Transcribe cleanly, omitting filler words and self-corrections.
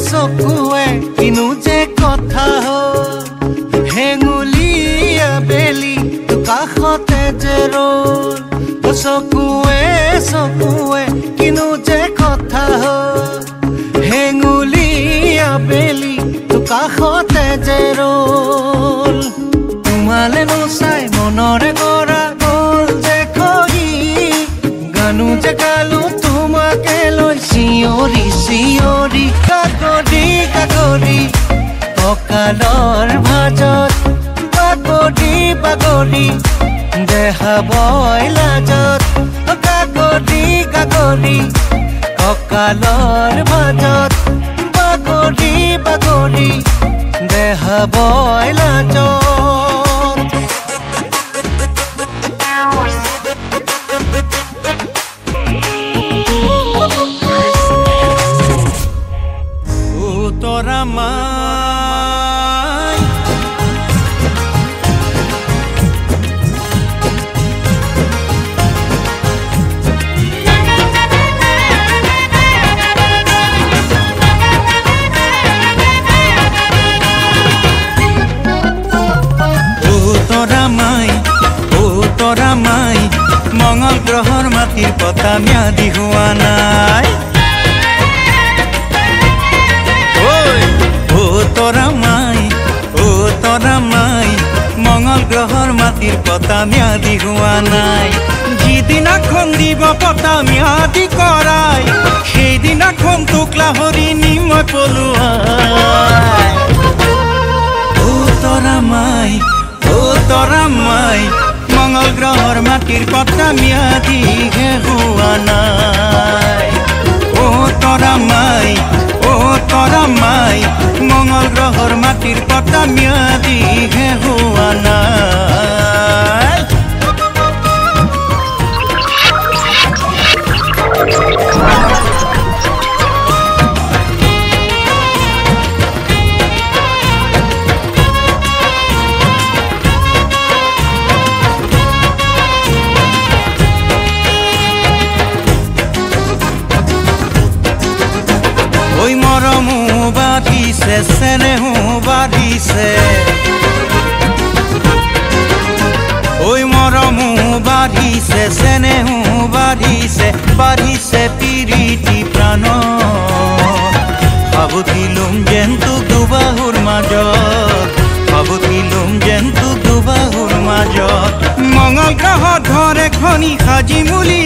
চকুৱে কিনো যে কথা হেঙুলীয়া বেলি কাষতে যে ৰল চকুৱে কিনো যে কথা হেঙুলীয়া বেলি কাষতে যে ৰল তোমালে নচাই মনৰে কৰা গ'ল যে খহি গানো যে গালো তোমাকে লৈ চিঞৰি চিঞৰি কাকৰি কাকৰি কঁকালৰ ভাজত বাগৰি বাগৰি দেহাবই লাজত কাকৰি কাকৰি কঁকালৰ ভাজত বাগৰি বাগৰি দেহাবই লাজত মঙ্গল গ্রহর মাটির পতা ম্যাদি হওয়া নাই ও তোরা মাই মঙ্গল গ্রহর মাটির পতা ম্যাদি হওয়া নাই যেদিনাখন দিব পতা ম্যাদি করাই সেইদিনাখন টুকলা হরি নিময় পলুয়াই ও তোরা মাই মঙ্গল গ্রহর মাটির পতা ম্যাদি হওয়া নাই ও তোরা মাই মঙ্গল গ্রহর মাটির পতা ম্যাদি হওয়া নাই ওই মরমু বাড়িছে স্নেহু বাড়িছে ওই মরমু বাড়িছে স্নেহু বাড়িছে পিরিতি প্রাণ ভাবুতিলুম যেন্তু দুবাহুর মাজত মঙ্গল গ্রহ ধরে খনি সাজি মুলি